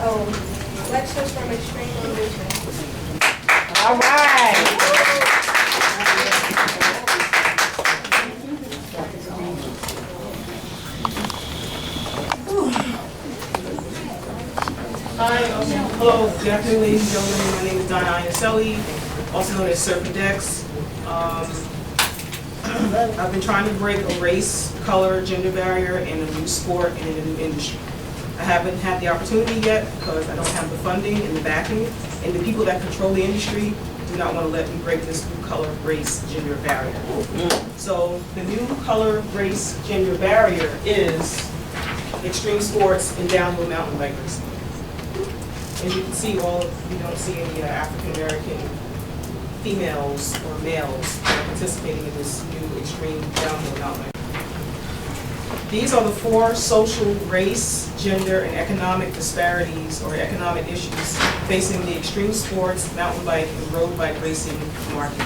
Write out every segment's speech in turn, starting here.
Oh, lectures from extreme motivation. All right. Hi, hello, good afternoon, ladies and gentlemen. My name is Donna Iaselli, also known as Serpent X. I've been trying to break a race, color, gender barrier in a new sport and in a new industry. I haven't had the opportunity yet because I don't have the funding and the backing, and the people that control the industry do not want to let me break this new color, race, gender barrier. So the new color, race, gender barrier is extreme sports and downhill mountain bike racing. As you can see, you don't see any African American females or males participating in this new extreme downhill mountain bike. These are the 4 social, race, gender, and economic disparities or economic issues facing the extreme sports, mountain bike, and road bike racing market.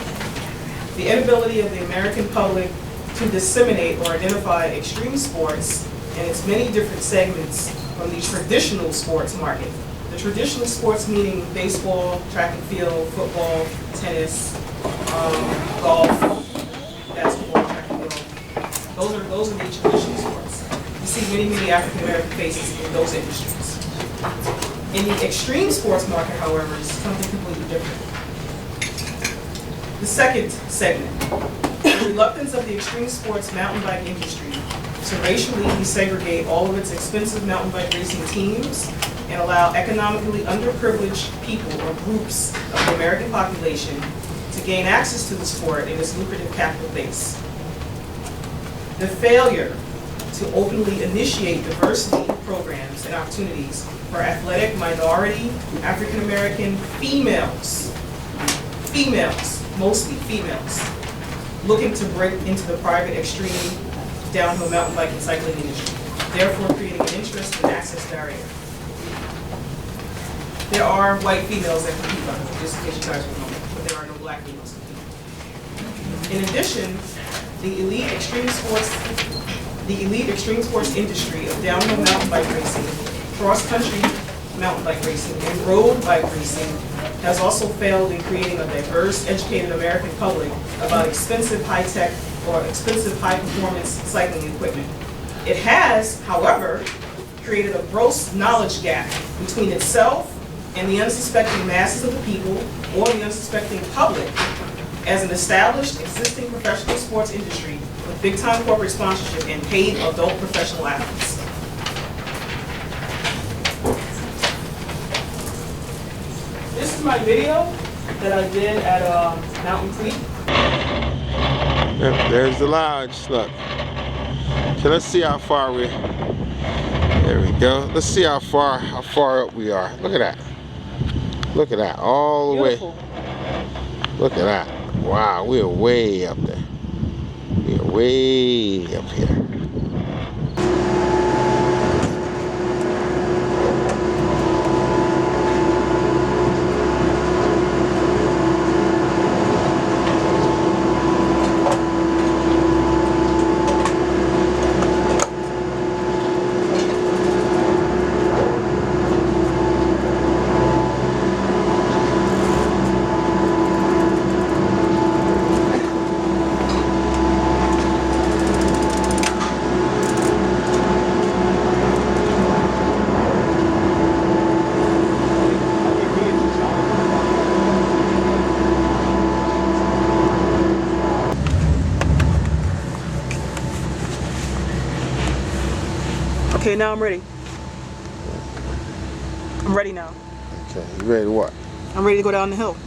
The inability of the American public to disseminate or identify extreme sports and its many different segments from the traditional sports market. The traditional sports meaning baseball, track and field, football, tennis, golf, basketball, track and field. Those are the traditional sports. You see many African American faces in those industries. In the extreme sports market, however, is something completely different. The second segment, the reluctance of the extreme sports mountain bike industry to racially desegregate all of its expensive mountain bike racing teams and allow economically underprivileged people or groups of the American population to gain access to the sport and its lucrative capital base. The failure to openly initiate diversity programs and opportunities for athletic minority African American females, mostly females, looking to break into the private extreme downhill mountain bike and cycling industry, therefore creating an interest and access barrier. There are white females that compete, by the way, just in case you guys don't know, but there are no black females competing. In addition, the elite extreme sports industry of downhill mountain bike racing, cross-country mountain bike racing, and road bike racing has also failed in creating a diverse, educated American public about expensive high-tech or expensive high-performance cycling equipment. It has, however, created a gross knowledge gap between itself and the unsuspecting masses of the people or the unsuspecting public as an established, existing professional sports industry with big-time corporate sponsorship and paid adult professional athletes. This is my video that I did at Mountain Creek. Yep, there's the lodge, look. Okay, let's see how far there we go. Let's see how far up we are. Look at that. Look at that, all the Beautiful. way. Look at that. Wow, we're way up there. We're way up here. Okay, now I'm ready. I'm ready now. Okay, you ready to what? I'm ready to go down the hill.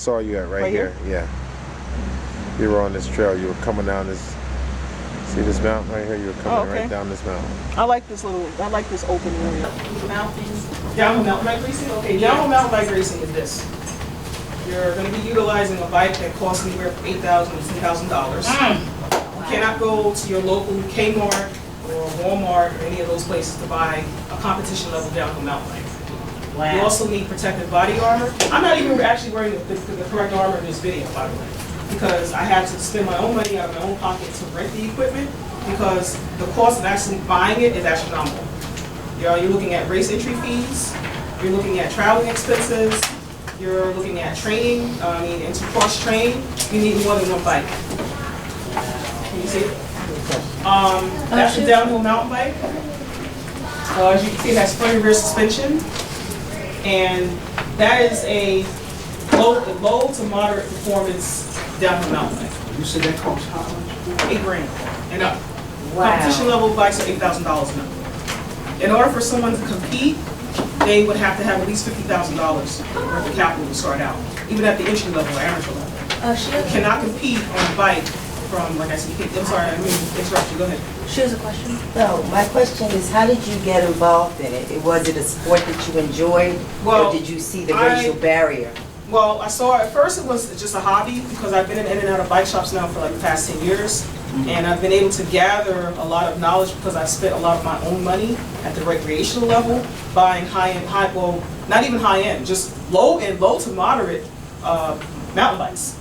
saw you at right Right here. Yeah. You were on this trail. You were coming down this. See this mountain right here? You were coming right down this mountain. I like this open area. Downhill mountain bike racing? Okay, downhill mountain bike racing is this. You're going to be utilizing a bike that costs anywhere from $8,000 to $10,000. You cannot go to your local Kmart or Walmart or any of those places to buy a competition level downhill mountain bike. Wow. You also need protective body armor. I'm not even actually wearing the correct armor in this video, by the way, because I had to spend my own money out of my own pocket to rent the equipment because the cost of actually buying it is astronomical. You're looking at race entry fees, you're looking at traveling expenses, you're looking at training, and to cross-train, you need more than one bike. Can you see it? That's a downhill mountain bike. As you can see, it has front and rear suspension. And that is a low to moderate performance downhill mountain bike. You said that costs how much? $8,000 and up. Wow. Competition level bikes are $8,000 and up. In order for someone to compete, they would have to have at least $50,000 worth of capital to start out, even at the entry level or amateur level. You cannot compete on a bike from, like I said, I'm sorry, I didn't mean to interrupt you, go ahead. She has a question. So my question is, how did you get involved in it? Was it a sport that you enjoyed, Well, or did you see the racial barrier? Well, I saw, at first it was just a hobby because I've been in and out of bike shops now for like the past 10 years. And I've been able to gather a lot of knowledge because I spent a lot of my own money at the recreational level buying well, not even high-end, just low to moderate mountain bikes.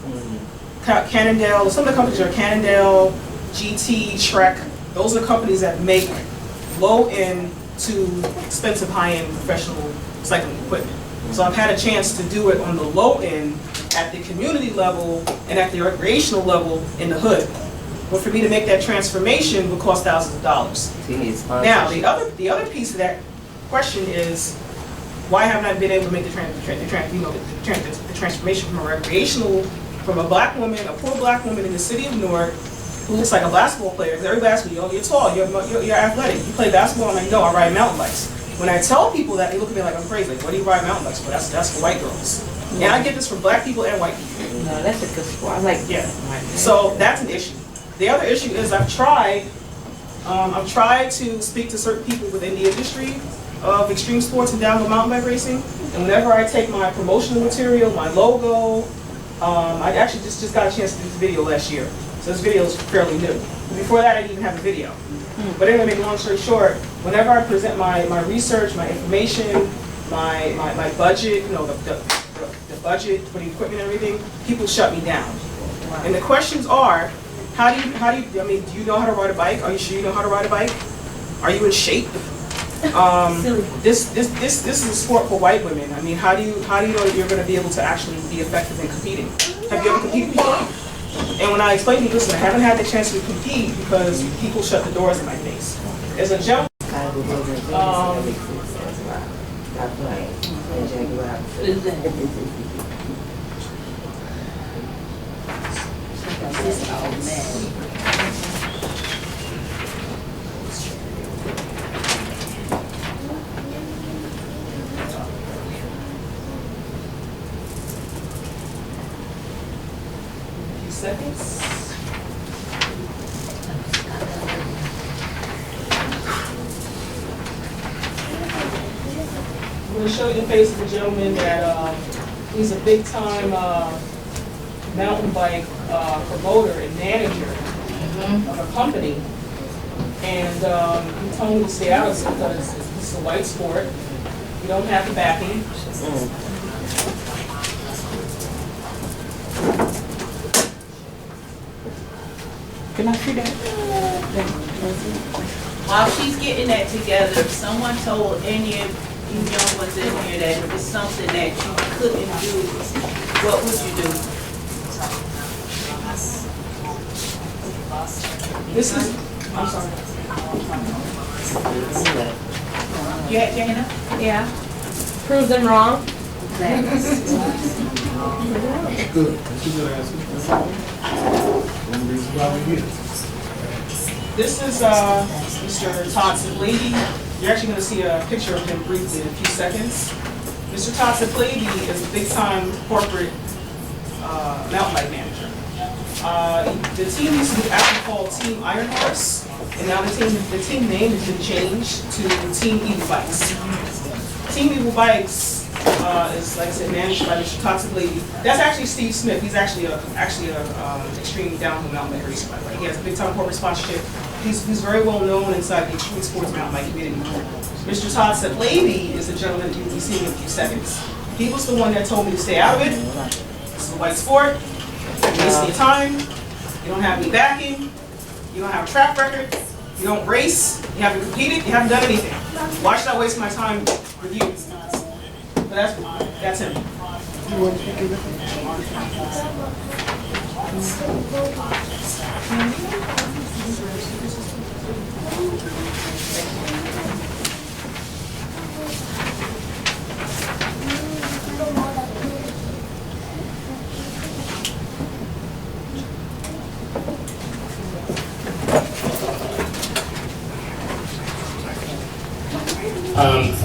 Cannondale, some of the companies are Cannondale, GT, Trek. Those are companies that make low-end to expensive high-end professional cycling equipment. So I've had a chance to do it on the low end, at the community level, and at the recreational level in the hood. But for me to make that transformation would cost thousands of dollars. Now, the other piece of that question is, why haven't I been able to make the transformation from a recreational, from a black woman, a poor black woman in the city of Newark, who looks like a basketball player? Because every basketball, you're tall, you're athletic, you play basketball, and I know I ride mountain bikes. When I tell people that, they look at me like I'm crazy. Like, what do you ride mountain bikes for? That's for white girls. And I get this from black people and white people. No, that's a good sport. I like that. Yeah. So that's an issue. The other issue is I've tried to speak to certain people within the industry of extreme sports and downhill mountain bike racing. And whenever I take my promotional material, my logo, I actually just got a chance to do this video last year. So this video is fairly new. Before that, I didn't even have a video. But anyway, make a long story short, whenever I present my research, my information, my budget, the budget for the equipment and everything, people shut me down. And the questions are, do you know how to ride a bike? Are you sure you know how to ride a bike? Are you in shape? This is a sport for white women. I mean, how do you know that you're going to be able to actually be effective in competing? Have you ever competed before? And when I explain to you, listen, I haven't had the chance to compete because people shut the doors in my face. As a gentleman, seconds. I'm going to show you the face of a gentleman that he's a big-time mountain bike promoter and manager of a company. And he told me to stay out of it because it's a white sport. You don't have the backing. Can I see that? While she's getting that together, if someone told any of you young ones in here that it was something that you couldn't do, what would you do? This is, I'm sorry. You had your hand up? Yeah. Prove them wrong. Good. That's a good answer. One reason why we're here. This is Mr. Todd Siblady. You're actually going to see a picture of him briefly in a few seconds. Mr. Todd Siblady is a big-time corporate mountain bike manager. The team used to be actually called Team Iron Horse, and now the team name has been changed to Team Evil Bikes. Team Evil Bikes is, like I said, managed by Mr. Toxic Lady. That's actually Steve Smith. He's actually a extreme downhill mountain bike racer, by the way. He has a big time corporate sponsorship. He's very well known inside the extreme sports mountain bike community. Mr. Toxic Lady is the gentleman that you'll be seeing in a few seconds. He was the one that told me to stay out of it. This is a white sport. You're wasting your time. You don't have any backing. You don't have a track record. You don't race. You haven't competed. You haven't done anything. Why should I waste my time with you? But that's him.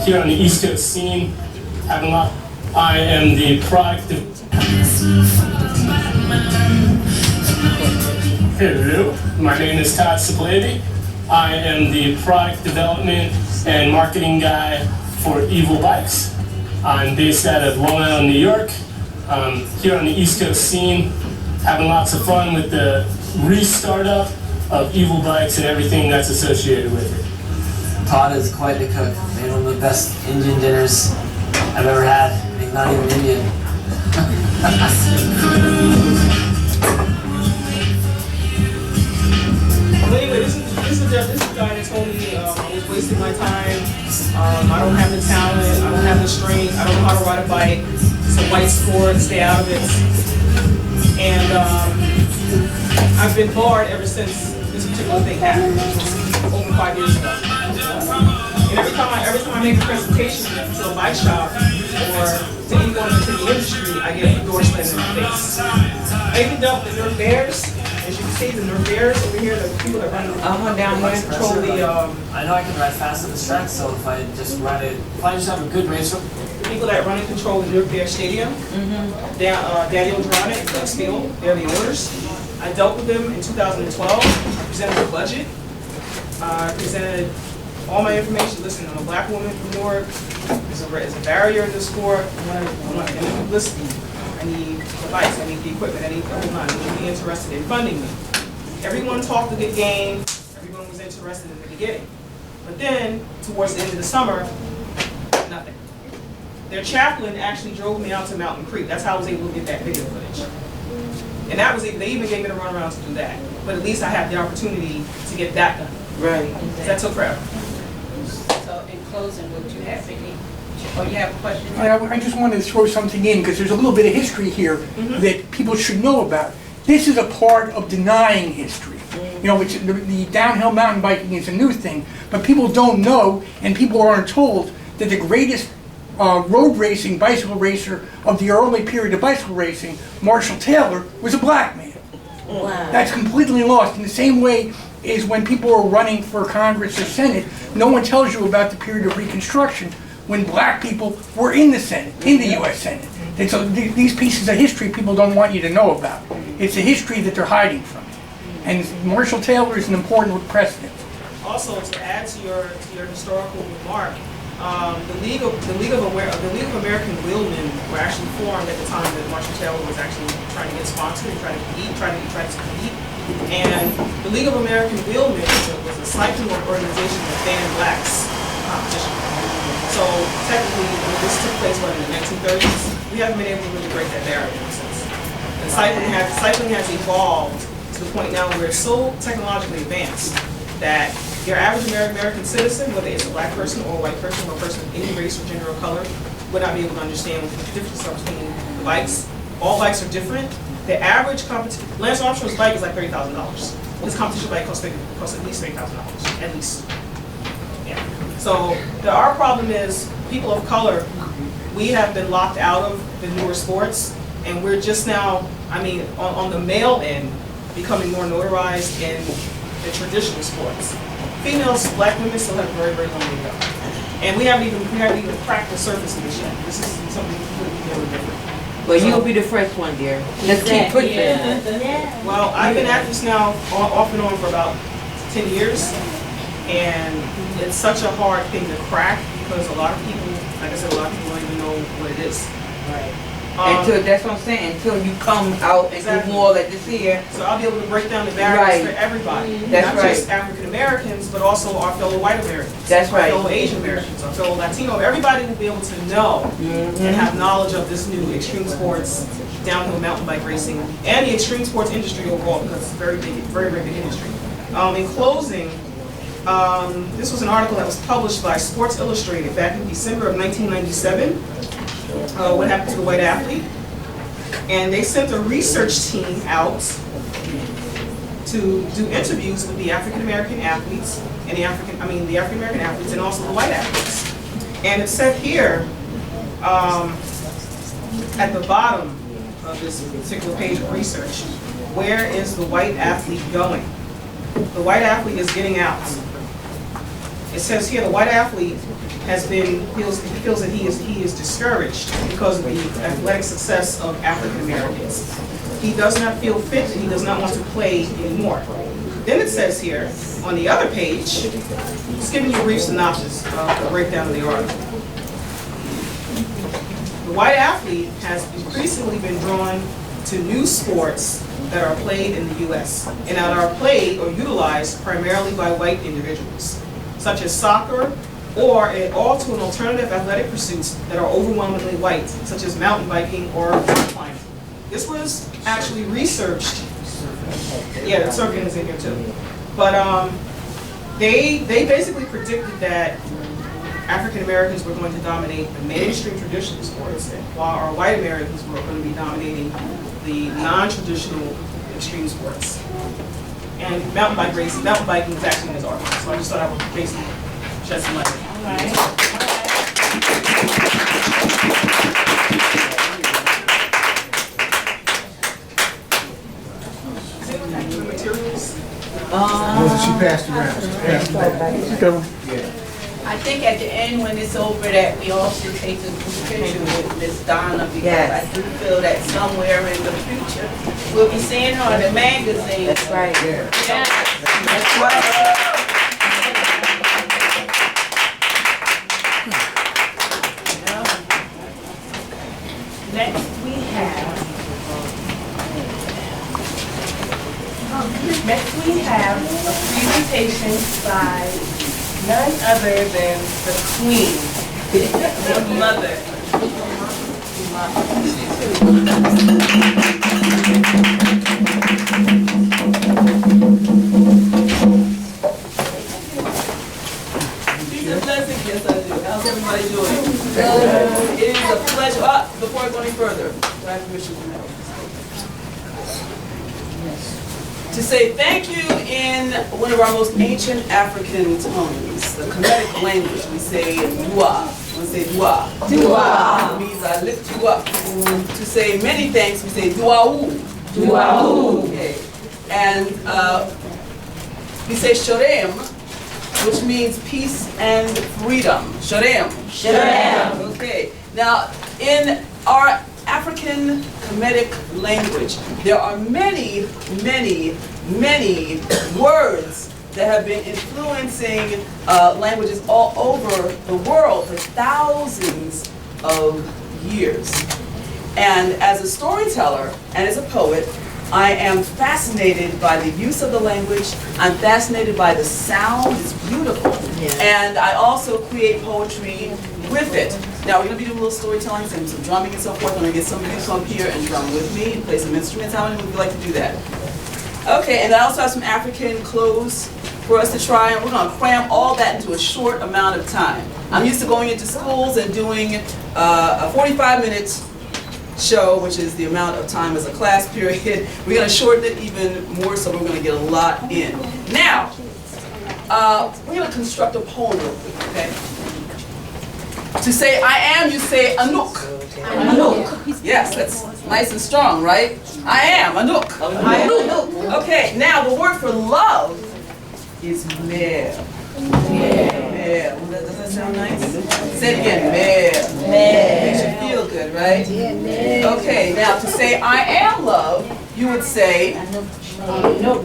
Here on the East Coast scene, having a lot. I am the product of. Hello, my name is Todd Sablady. I am the product development and marketing guy for Evil Bikes. I'm based out of Long Island, New York. Here on the East Coast scene, having lots of fun with the restart up of Evil Bikes and everything that's associated with it. Todd is quite the cook. Made one of the best Indian dinners I've ever had. I mean, not even Indian. Well, anyway, this is the guy that told me I was wasting my time. I don't have the talent. I don't have the strength. I don't know how to ride a bike. It's a white sport. Stay out of it. And I've been barred ever since this particular thing happened, over 5 years ago. And every time I make a presentation to a bike shop or to anyone in the industry, I get endorsement in my face. I even dealt with the Nerf Bears. As you can see, the Nerf Bears over here, the people that run down here control the. I know I can ride fast on this track, so if I just have a good racer. The people that run and control the Nerf Bear Stadium, Daniel Dronic and Doug Steele, they're the owners. I dealt with them in 2012. I presented the budget. I presented all my information. Listen, I'm a black woman from Newark. There's a barrier in the sport. I need publicity. I need advice. I need the equipment. I need the whole nine. Would you be interested in funding me? Everyone talked a good game. Everyone was interested in the beginning. But then, towards the end of the summer, nothing. Their chaplain actually drove me out to Mountain Creek. That's how I was able to get that video footage. And that was they even gave me the runaround to do that. But at least I had the opportunity to get that done. Right. That took forever. So in closing, would you have any, or you have a question? I just wanted to throw something in because there's a little bit of history here that people should know about. This is a part of denying history. You know, the downhill mountain biking is a new thing, but people don't know and people aren't told that the greatest road racing bicycle racer of the early period of bicycle racing, Marshall Taylor, was a black man. Wow. That's completely lost. In the same way is when people are running for Congress or Senate, no one tells you about the period of Reconstruction when black people were in the Senate, in the U.S. Senate. And so these pieces of history people don't want you to know about. It's a history that they're hiding from. And Marshall Taylor is an important precedent. Also, to add to your historical remark, the League of American Wheelmen were actually formed at the time that Marshall Taylor was actually trying to get sponsored and trying to compete. And the League of American Wheelmen was a cycling organization that banned blacks competition. So technically, this took place in the 1930s. We haven't been able to really break that barrier since. And cycling has evolved to the point now where it's so technologically advanced that your average American citizen, whether it's a black person or a white person or a person of any race or gender or color, would not be able to understand what the difference is between the bikes. All bikes are different. The average competition, Lance Armstrong's bike is like $30,000. His competition bike costs at least $3,000, at least. Yeah. So our problem is people of color, we have been locked out of the newer sports, and we're just now, on the male end, becoming more notarized in the traditional sports. Females, black women still have a very, very long way to go. And we haven't even cracked the surface of this yet. This is something completely new and different. Well, you'll be the first one, dear. Let's keep pushing. Well, I've been at this now off and on for about 10 years, and it's such a hard thing to crack because a lot of people, like I said, a lot of people don't even know what it is. Right. Until, that's what I'm saying, until you come out and do more like this here. So I'll be able to break down the barriers for everybody. That's Not right. just African Americans, but also our fellow white Americans. That's right. Our fellow Asian Americans, our fellow Latino. Everybody will be able to know and have knowledge of this new extreme sports, downhill mountain bike racing, and the extreme sports industry overall, because it's a very big, very big industry. In closing, this was an article that was published by Sports Illustrated back in December of 1997. What happened to the white athlete? And they sent a research team out to do interviews with the African American athletes and the African American athletes and also the white athletes. And it said here at the bottom of this particular page of research, where is the white athlete going? The white athlete is getting out. It says here the white athlete feels that he is discouraged because of the athletic success of African Americans. He does not feel fit and he does not want to play anymore. Then it says here on the other page, just giving you a brief synopsis of the breakdown of the article. The white athlete has increasingly been drawn to new sports that are played in the U.S. and that are played or utilized primarily by white individuals, such as soccer, or all to an alternative athletic pursuits that are overwhelmingly white, such as mountain biking or rock climbing. This was actually researched. Yeah, the surfing is in here too. But they basically predicted that African Americans were going to dominate the mainstream traditional sports, while our white Americans were going to be dominating the non-traditional extreme sports. And mountain biking is actually in this article, so I just thought I would basically shed some light. All right. The materials. She passed around. She passed around. I think at the end, when it's over, that we all should take a picture with Miss Donna, because I do feel that somewhere in the future, we'll be seeing her in the magazine. That's right. Yeah. That's right. Next we have a presentation by none other than the Queen, the Mother. Peace and blessings, yes I do. How's everybody doing? Good. It is a pleasure. Before I go any further, do I have permission from that? To say thank you in one of our most ancient African tongues, the Kemetic language. We say dua. We say dua. Dua. It means I lift you up. To say many thanks, we say duaou. Duaou. Okay. And we say shalem, which means peace and freedom. Shalem. Shalem. Okay. Now, in our African Kemetic language, there are many, many, many words that have been influencing languages all over the world for thousands of years. And as a storyteller and as a poet, I am fascinated by the use of the language. I'm fascinated by the sound. It's beautiful. Yeah. And I also create poetry with it. Now we're going to be doing a little storytelling, some drumming and so forth. I'm going to get somebody to come up here and drum with me and play some instruments. How many would like to do that? Okay, and I also have some African clothes for us to try, and we're going to cram all that into a short amount of time. I'm used to going into schools and doing a 45-minute show, which is the amount of time as a class period. We're going to shorten it even more, so we're going to get a lot in. Now, we're going to construct a poem real quick, okay? To say I am, you say Anouk. Anouk. Yes, that's nice and strong, right? I am Anouk. Anouk. Okay, now the word for love is mer. Mare. Does that sound nice? Say it again. Mare. Makes you feel good, right? Okay, now to say I am love, you would say Anuk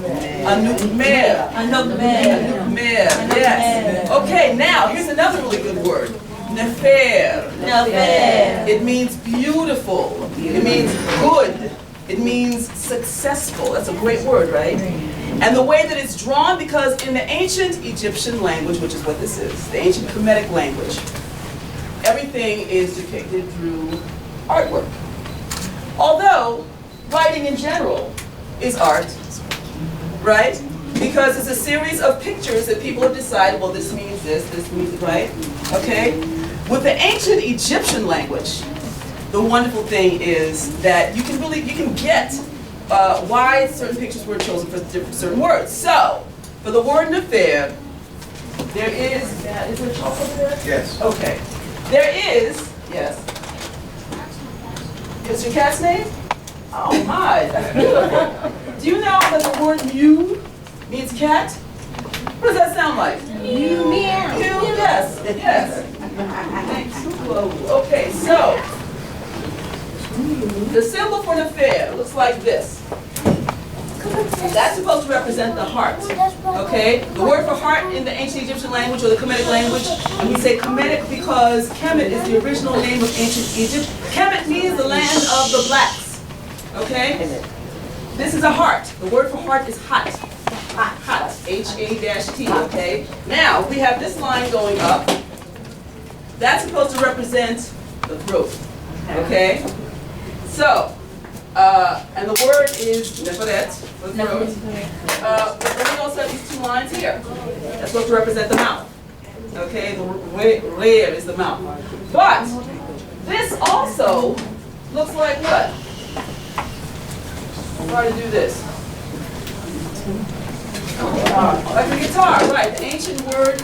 Mare. Anuk Mare. Yes. Okay, now here's another really good word. Nefer. It means beautiful. It means good. It means successful. That's a great word, right? And the way that it's drawn, because in the ancient Egyptian language, which is what this is, the ancient Kemetic language, everything is depicted through artwork. Although writing in general is art, right? Because it's a series of pictures that people have decided, well, this means this means, right? Okay? With the ancient Egyptian language, the wonderful thing is that you can get why certain pictures were chosen for certain words. So, for the word nefer, there is there chocolate there? Yes. Okay. There is, yes. What's your cat's name? Oh my, that's beautiful. Do you know that the word mew means cat? What does that sound like? Mew. Mew, yes, yes. Okay, so, the symbol for nefer looks like this. That's supposed to represent the heart, okay? The word for heart in the ancient Egyptian language or the Kemetic language, and we say Kemetic because Kemet is the original name of ancient Egypt. Kemet means the land of the blacks, okay? This is a heart. The word for heart is hot. Hot, H-A-T, okay? Now, we have this line going up. That's supposed to represent the throat, okay? So, and the word is neferet, for the throat. But then we also have these two lines here. That's supposed to represent the mouth. Okay, the rear is the mouth. But this also looks like what? I'll try to do this. Like a guitar, right? The ancient word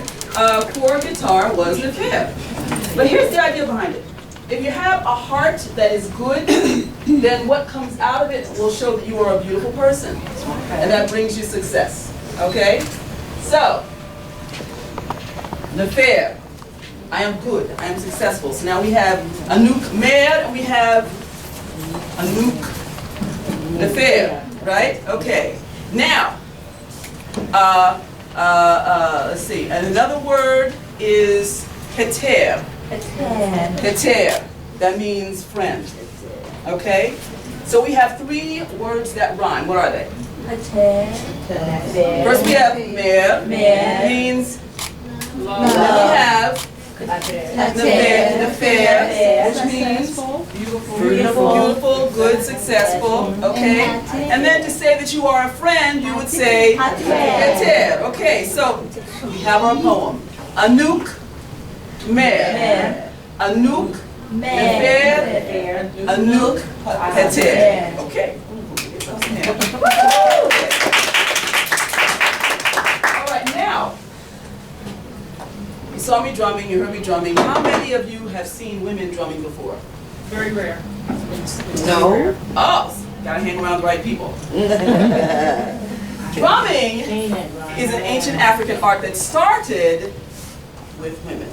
for guitar was nefer. But here's the idea behind it. If you have a heart that is good, then what comes out of it will show that you are a beautiful person. And that brings you success. Okay? So, nefer. I am good. I am successful. So now we have Anuk Mer and we have Anuk Nefer. Right? Okay. Now, let's see. And another word is Heter. Heter. That means friend. Okay? So we have three words that rhyme. What are they? First we have mer, means love. Then we have nefer, which means beautiful, good, successful. Okay? And then to say that you are a friend, you would say heter. Okay, so we have our poem. Anuk Mer, Anuk Nefer, Anuk Heter. Okay. All right, now, you saw me drumming, you heard me drumming. How many of you have seen women drumming before? Very rare. No. Oh, gotta hang around the right people. Drumming is an ancient African art that started with women.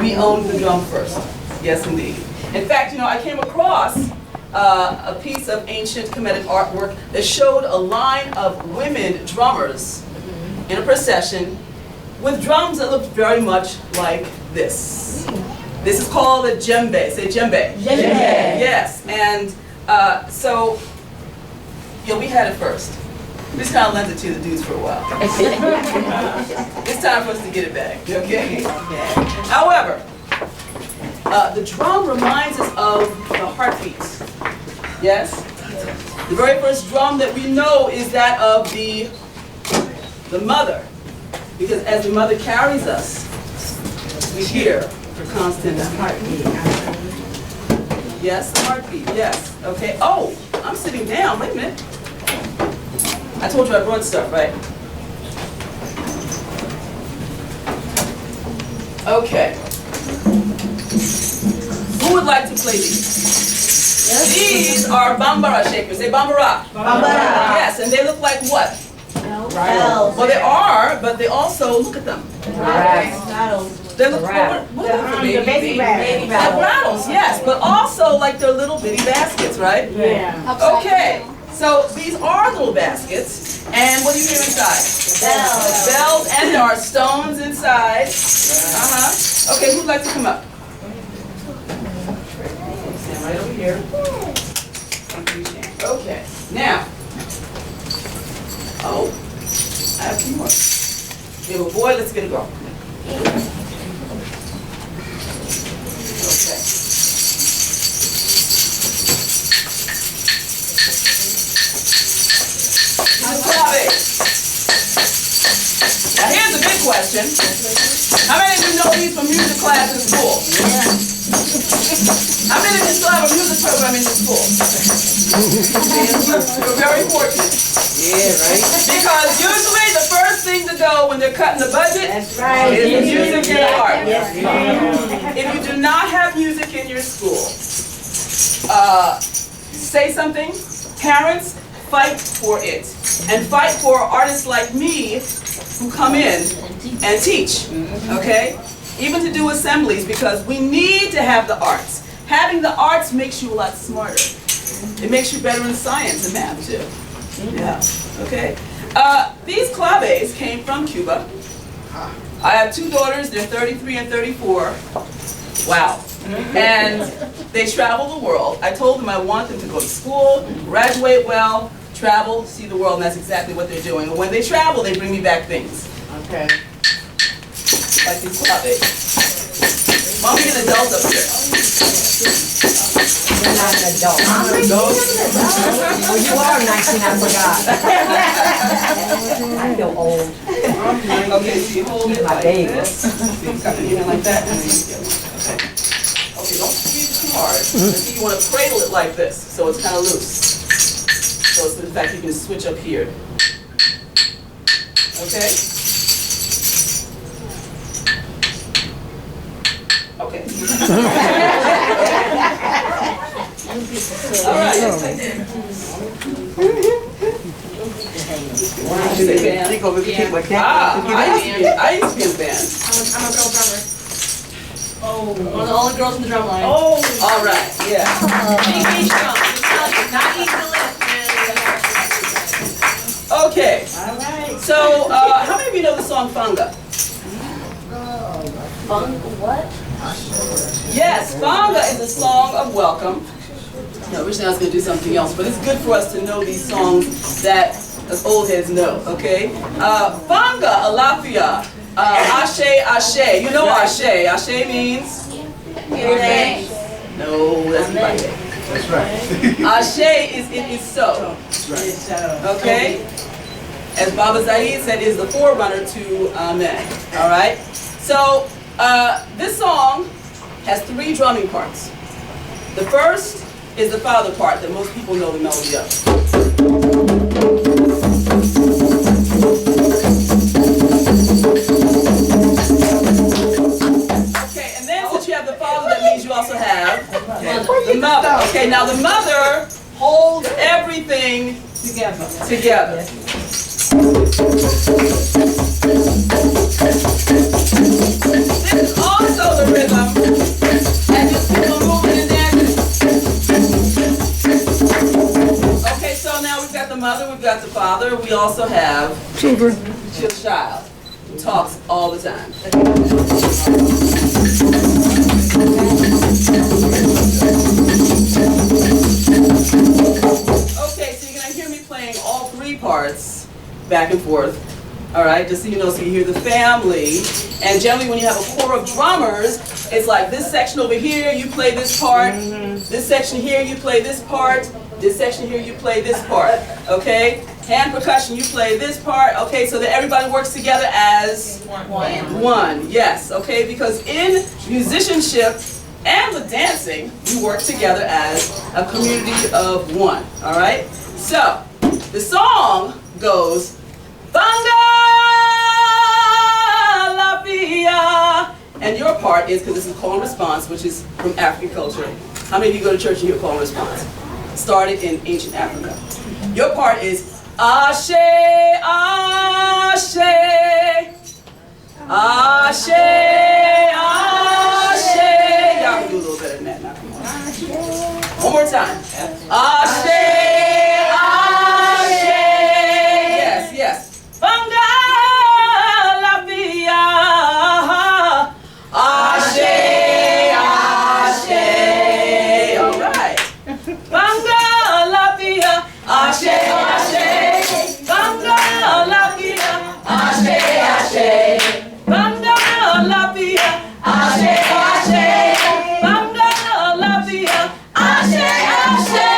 We owned the drum first. Yes, indeed. In fact, I came across a piece of ancient Kemetic artwork that showed a line of women drummers in a procession with drums that looked very much like this. This is called a djembe. Say djembe. Djembe. Yes, and so we had it first. This kind of lends it to the dudes for a while. It's time for us to get it back, okay? However, the drum reminds us of the heartbeats. Yes? The very first drum that we know is that of the mother. Because as the mother carries us, we hear her constant heartbeat. Yes, the heartbeat, yes. Okay. Oh, I'm sitting down. Wait a minute. I told you I brought stuff, right? Okay. Who would like to play these? Yes. These are bambara shakers. Say bambara. Bambara. Yes, and they look like what? Bells. Well, they are, but they also, look at them. They're what are they? The baby rattles. Like rattles, yes, but also like they're little bitty baskets, right? Yeah. Okay, so these are little baskets, and what do you hear inside? Bells. Bells, and there are stones inside. Uh-huh. Okay, who'd like to come up? Stand right over here. Okay, now. Oh, I have two more. We have a boy, let's get a girl. Okay. Now here's a big question. How many of you know these from music class in school? How many of you still have a music program in your school? You're very fortunate. Yeah, right. Because usually the first thing to go when they're cutting the budget is the music and the art. If you do not have music in your school, say something. Parents, fight for it. And fight for artists like me who come in and teach, okay? Even to do assemblies, because we need to have the arts. Having the arts makes you a lot smarter. It makes you better in science and math too. Yeah, okay. These claves came from Cuba. I have two daughters, they're 33 and 34. Wow. And they travel the world. I told them I want them to go to school, graduate well, travel, see the world, and that's exactly what they're doing. And when they travel, they bring me back things. Okay. Like these claves. Mom, be an adult up here. You're not an adult. I'm an adult. Well, you are 19, I forgot. I feel old. Okay, so you hold it My like baby. this. You cut it in like that, and then you get one. Okay. Okay, don't squeeze it too hard. See, you want to cradle it like this, so it's kind of loose. So it's, in fact, you can switch up here. Okay? Okay. All right. I used to be in band. I'm a girl drummer. Oh, one of the only girls in the drum line. Oh, all right, yeah. Okay. All right. So, how many of you know the song Fanga? What? Yes, Fanga is a song of welcome. No, originally I was going to do something else, but it's good for us to know these songs that us old heads know, okay? Fanga, Alafia, Ashe, Ashe. You know Ashe. Ashe means? No, that's not right. That's right. Ashe is it is so. Okay? As Baba Zaid said, is the forerunner to Amen. All right? So, this song has three drumming parts. The first is the father part that most people know the melody of. Okay, and then since you have the father, that means you also have the mother. Okay, now the mother holds everything together. This is also the rhythm, and just people moving and dancing. Okay, so now we've got the mother, we've got the father, we also have children. Child who talks all the time. Okay, so you're gonna hear me playing all three parts back and forth. All right, just so you know, so you hear the family. And generally when you have a corps of drummers, it's like this section over here, you play this part. This section here, you play this part. This section here, you play this part. Okay? Hand percussion, you play this part. Okay, so that everybody works together as one. Yes, okay? Because in musicianship and with dancing, you work together as a community of one. All right? So, the song goes, Banga la Via. And your part is, because this is call and response, which is from African culture. How many of you go to church and hear call and response? Started in ancient Africa. Your part is Ashe, Ashe, Ashe, Ashe. Y'all can do a little better than that now. Come on. One more time. Ashe, Ashe. Yes, yes. Banga la via. Ashe, Ashe. All right. Banga la via. Ashe, Ashe. Banga la via. Ashe, Ashe. Banga la via. Ashe, Ashe. Banga la via. Ashe, Ashe.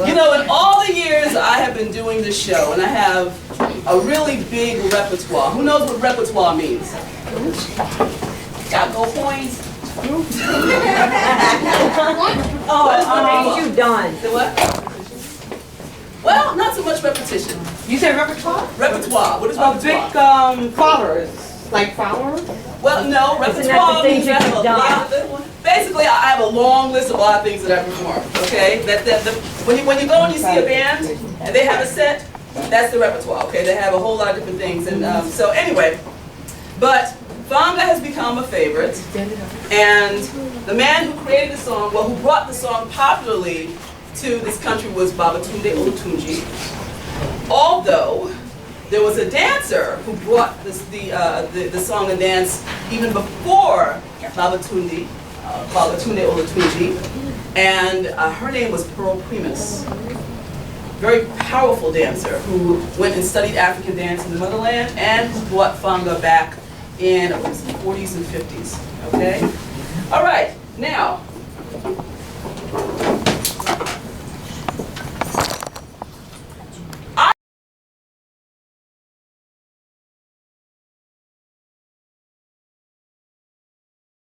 You know, in all the years I have been doing this show, and I have a really big repertoire. Who knows what repertoire means? Got go points? Oh, you done. Say what? Well, not so much repetition. You said repertoire? Repertoire. What is repertoire? Big flowers. Like flowers? Well, no, repertoire means I have a lot of, basically I have a long list of a lot of things that I perform, okay? When you go and you see a band and they have a set, that's the repertoire, okay? They have a whole lot of different things, and so anyway, but Fanga has become a favorite, and the man who created the song, well, who brought the song popularly to this country was Babatunde Olatunji, although there was a dancer who brought the song and dance even before Babatunde Olatunji, and her name was Pearl Primus. Very powerful dancer who went and studied African dance in the motherland and who brought Fanga back in the 40s and 50s. Okay? All right, now,